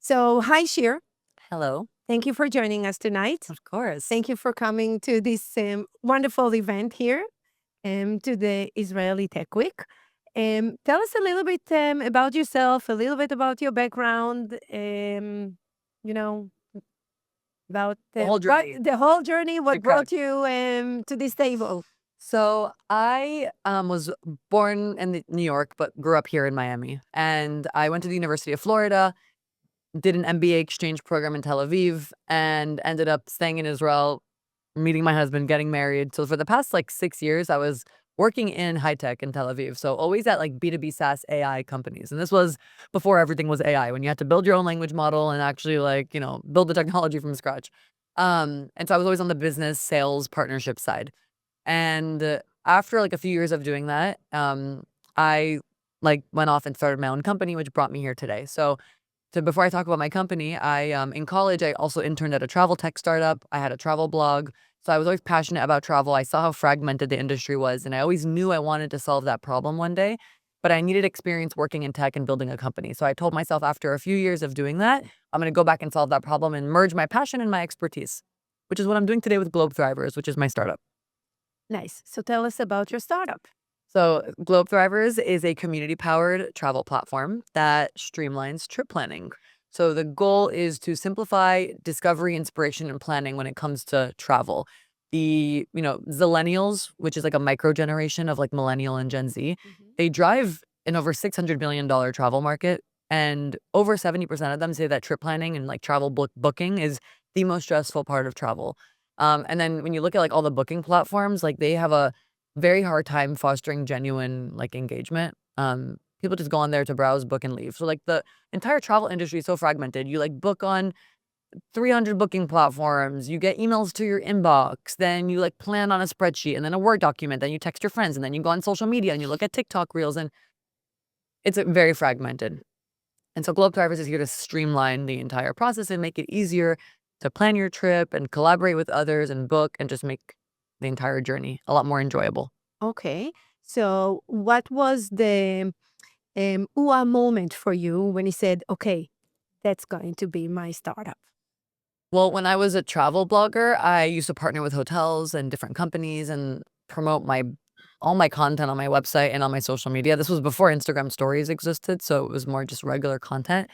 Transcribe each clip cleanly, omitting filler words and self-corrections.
So, hi, Shir. Hello. Thank you for joining us tonight. Of course. Thank you for coming to this wonderful event here to the Israeli Tech Week. Tell us a little bit about yourself, a little bit about your background, you know, about The whole journey. the whole journey, what Okay. brought you to this table. So I was born in New York, but grew up here in Miami. And I went to the University of Florida, did an MBA exchange program in Tel Aviv, and ended up staying in Israel, meeting my husband, getting married. So for the past like 6 years, I was working in high tech in Tel Aviv. So always at like B2B SaaS AI companies. And this was before everything was AI, when you had to build your own language model and actually like, build the technology from scratch. And so I was always on the business sales partnership side. And after like a few years of doing that, I like went off and started my own company, which brought me here today. So before I talk about my company, I in college I also interned at a travel tech startup. I had a travel blog. So I was always passionate about travel. I saw how fragmented the industry was, and I always knew I wanted to solve that problem one day, but I needed experience working in tech and building a company. So I told myself after a few years of doing that, I'm going to go back and solve that problem and merge my passion and my expertise, which is what I'm doing today with Globe Thrivers, which is my startup. Nice. So, tell us about your startup. So, Globe Thrivers is a community powered travel platform that streamlines trip planning. So, the goal is to simplify discovery, inspiration, and planning when it comes to travel. Zillennials, which is like a micro generation of like millennial and Gen Z, they drive an over $600 million travel market. And over 70% of them say that trip planning and like travel booking is the most stressful part of travel. And then when you look at like all the booking platforms, like they have a very hard time fostering genuine, like, engagement. People just go on there to browse, book, and leave. So, like, the entire travel industry is so fragmented. You, like, book on 300 booking platforms, you get emails to your inbox, then you, like, plan on a spreadsheet and then a Word document, then you text your friends, and then you go on social media and you look at TikTok reels, and it's, very fragmented. And so Globe Drivers is here to streamline the entire process and make it easier to plan your trip and collaborate with others and book and just make the entire journey a lot more enjoyable. Okay. So, what was the moment for you when you said, okay, that's going to be my startup? Well, when I was a travel blogger, I used to partner with hotels and different companies and promote my all my content on my website and on my social media. This was before Instagram stories existed, so it was more just regular content.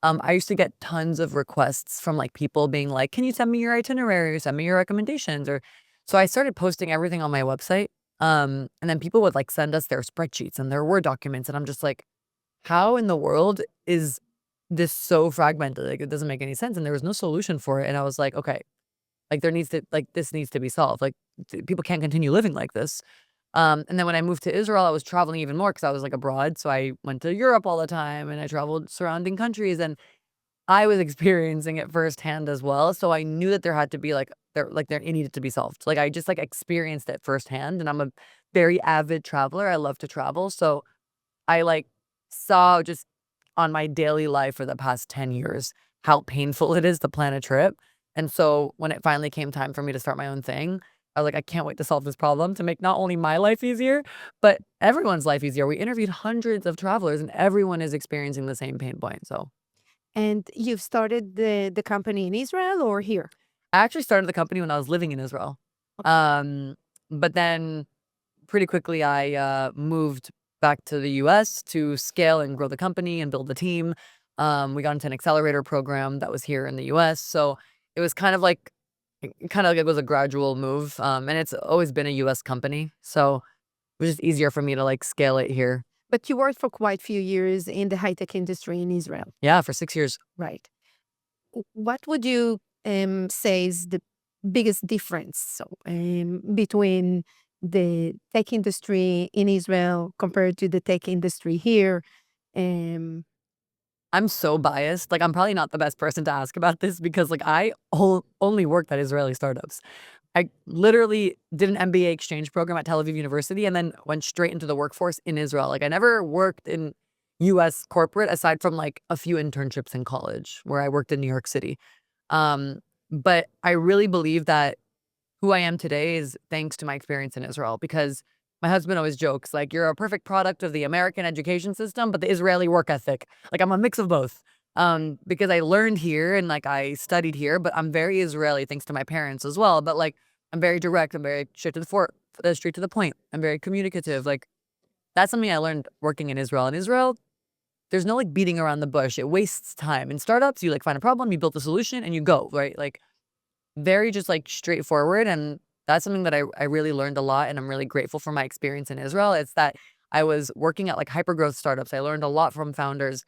I used to get tons of requests from like people being like, "Can you send me your itinerary or send me your recommendations?" Or so I started posting everything on my website. And then people would like send us their spreadsheets and their Word documents, and I'm just like, how in the world is this so fragmented? Like, it doesn't make any sense, and there was no solution for it, and I was like, "Okay, like, this needs to be solved, like, people can't continue living like this." And then when I moved to Israel, I was traveling even more because I was, like, abroad, so I went to Europe all the time, and I traveled surrounding countries, and I was experiencing it firsthand as well, so I knew that there had to be, it needed to be solved. Like, I just, like, experienced it firsthand, and I'm a very avid traveler, I love to travel, so I, like, saw just on my daily life for the past 10 years how painful it is to plan a trip, and so when it finally came time for me to start my own thing, I was like, "I can't wait to solve this problem to make not only my life easier, but everyone's life easier." We interviewed hundreds of travelers, and everyone is experiencing the same pain point, so And you've started the company in Israel or here? I actually started the company when I was living in Israel, Okay. um, but then pretty quickly, I moved back to the US to scale and grow the company and build the team. We got into an accelerator program that was here in the US. So it was kind of like it was a gradual move. And it's always been a US company. So it was just easier for me to like scale it here. But you worked for quite a few years in the high tech industry in Israel, Yeah, for 6 years. right? What would you say is the biggest difference between the tech industry in Israel compared to the tech industry here? Um, I'm so biased. Like, I'm probably not the best person to ask about this because like only worked at Israeli startups. I literally did an MBA exchange program at Tel Aviv University and then went straight into the workforce in Israel. Like I never worked in US corporate aside from like a few internships in college where I worked in New York City. But I really believe that who I am today is thanks to my experience in Israel because my husband always jokes like you're a perfect product of the American education system, but the Israeli work ethic. Like I'm a mix of both. because I learned here and like I studied here, but I'm very Israeli thanks to my parents as well. But like I'm very direct, I'm very straight to the point. I'm very communicative. Like that's something I learned working in Israel. In Israel, there's no like beating around the bush. It wastes time. In startups, you like find a problem, you build the solution, and you go, right? Like very just like straightforward. And that's something that I really learned a lot. And I'm really grateful for my experience in Israel. It's that I was working at like hypergrowth startups. I learned a lot from founders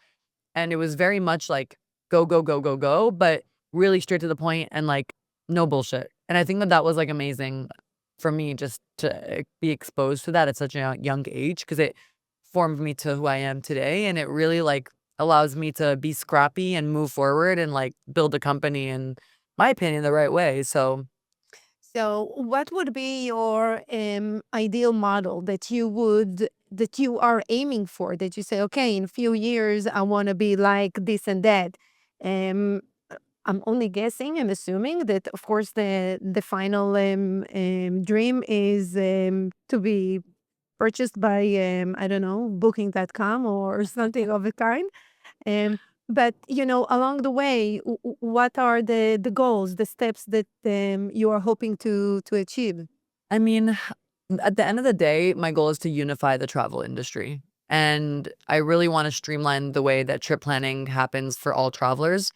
and it was very much like go, go, go, go, go, but really straight to the point and like no bullshit. And I think that that was like amazing for me just to be exposed to that at such a young age because it formed me to who I am today. And it really like allows me to be scrappy and move forward and like build a company in my opinion the right way. So So, what would be your ideal model that you are aiming for? That you say, okay, in a few years, I want to be like this and that. Um, I'm only guessing and assuming that, of course, the final dream is to be purchased by I don't know, Booking.com or something of the kind. Um, but along the way, what are the goals, the steps that you are hoping to achieve? I mean, at the end of the day, my goal is to unify the travel industry. And I really want to streamline the way that trip planning happens for all travelers.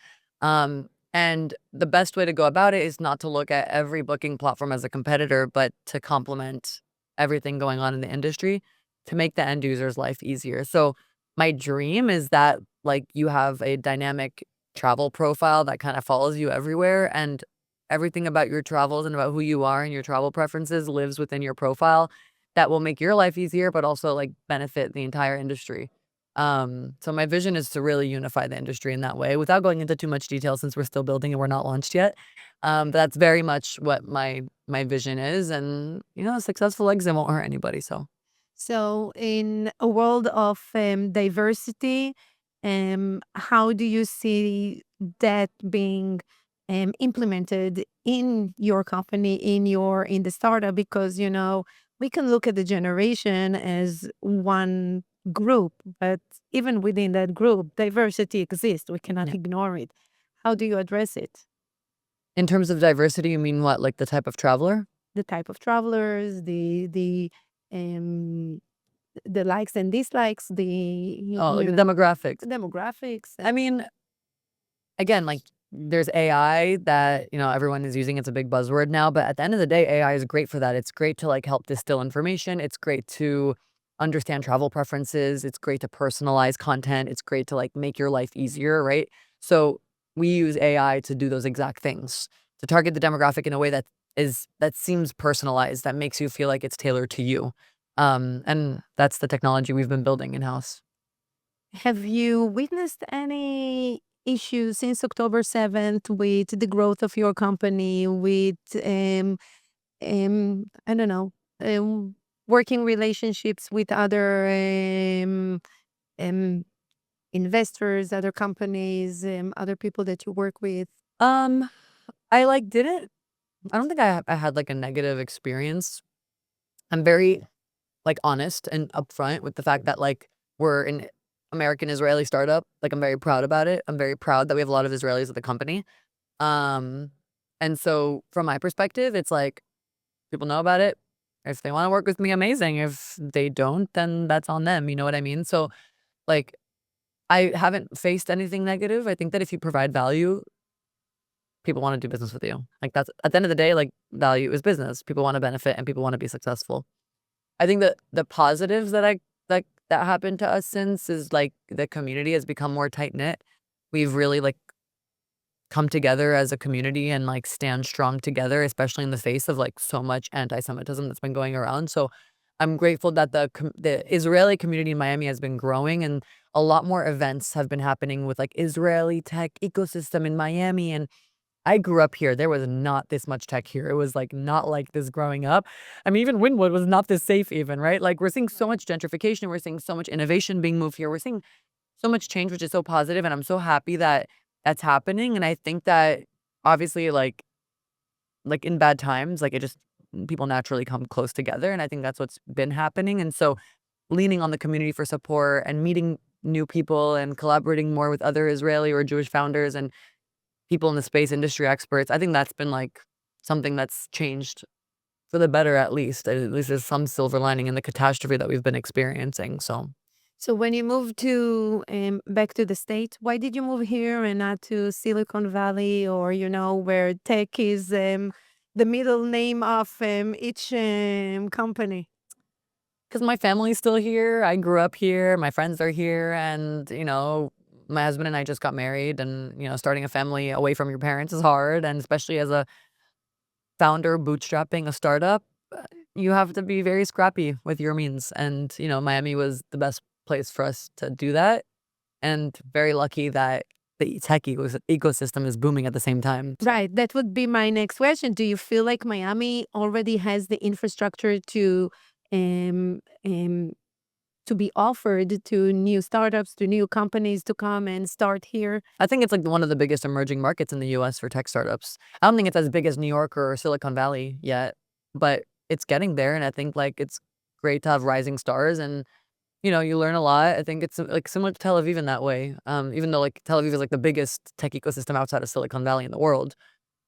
And the best way to go about it is not to look at every booking platform as a competitor, but to complement everything going on in the industry to make the end user's life easier. So my dream is that like you have a dynamic travel profile that kind of follows you everywhere and everything about your travels and about who you are and your travel preferences lives within your profile that will make your life easier, but also like benefit the entire industry. So my vision is to really unify the industry in that way without going into too much detail since we're still building and we're not launched yet. That's very much what my vision is. And a successful exit won't hurt anybody. So So, in a world of diversity, how do you see that being implemented in your company, in the startup? Because we can look at the generation as one group, but even within that group, diversity exists. We cannot yeah. ignore it. How do you address it? In terms of diversity, you mean what, like the type of traveler? The type of travelers, um, the likes and dislikes, Oh, like the demographics. demographics. I mean, again, like there's AI that, everyone is using. It's a big buzzword now, but at the end of the day, AI is great for that. It's great to like help distill information. It's great to understand travel preferences. It's great to personalize content. It's great to like make your life easier, right? So we use AI to do those exact things, to target the demographic in a way that seems personalized, that makes you feel like it's tailored to you. And that's the technology we've been building in-house. Have you witnessed any issues since October 7th with the growth of your company, with, I don't know, working relationships with other um, investors, other companies, other people that you work with? Um, I like didn't I don't think I had like a negative experience. I'm very like honest and upfront with the fact that like we're an American Israeli startup. Like I'm very proud about it. I'm very proud that we have a lot of Israelis at the company. Um, and so from my perspective, it's like people know about it. If they want to work with me, amazing. If they don't, then that's on them. You know what I mean? So like I haven't faced anything negative. I think that if you provide value, people want to do business with you. Like that's at the end of the day, like value is business. People want to benefit and people want to be successful. I think that the positives that I like that happened to us since is like the community has become more tight knit. We've really like come together as a community and like stand strong together, especially in the face of like so much anti-Semitism that's been going around. So I'm grateful that the Israeli community in Miami has been growing and a lot more events have been happening with like Israeli tech ecosystem in Miami. And I grew up here. There was not this much tech here. It was like not like this growing up. I mean, even Wynwood was not this safe even, right? Like we're seeing so much gentrification. We're seeing so much innovation being moved here. We're seeing so much change, which is so positive, and I'm so happy that that's happening. And I think that obviously, like in bad times, like it just people naturally come close together, and I think that's what's been happening. And so, leaning on the community for support and meeting new people and collaborating more with other Israeli or Jewish founders and people in the space industry experts. I think that's been like something that's changed for the better, at least. At least there's some silver lining in the catastrophe that we've been experiencing. So when you moved to back to the States, why did you move here and not to Silicon Valley or where tech is the middle name of each company? because my family's still here, I grew up here, my friends are here, and my husband and I just got married, and starting a family away from your parents is hard, and especially as a founder bootstrapping a startup, you have to be very scrappy with your means. And, Miami was the best place for us to do that. And very lucky that the tech ecosystem is booming at the same time. Right. That would be my next question. Do you feel like Miami already has the infrastructure um, um, to be offered to new startups, to new companies to come and start here? I think it's like one of the biggest emerging markets in the US for tech startups. I don't think it's as big as New York or Silicon Valley yet, but it's getting there. And I think like it's great to have rising stars and you learn a lot. I think it's like similar to Tel Aviv in that way. Even though like Tel Aviv is like the biggest tech ecosystem outside of Silicon Valley in the world.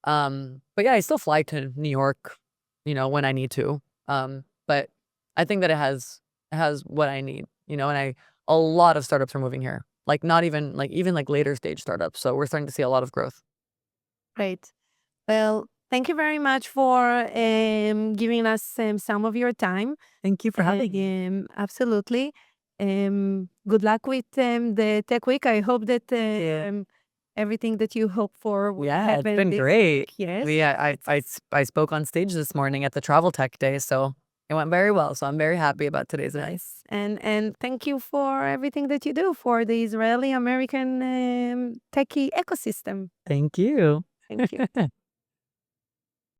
But yeah, I still fly to New York, when I need to. But I think that it has what I need, and a lot of startups are moving here. Like not even like even like later stage startups. So we're starting to see a lot of growth. Great. Well, thank you very much for giving us some of your time. Thank you for having me. Absolutely. Good luck with the Tech Week. I hope that everything that you hope for will Yeah, it's happen been this great. week. Yes. I spoke on stage this morning at the Travel Tech Day, so it went very well. So I'm very happy about today's event. Nice. And thank you for everything that you do for the Israeli American techie ecosystem. Thank you. Thank you.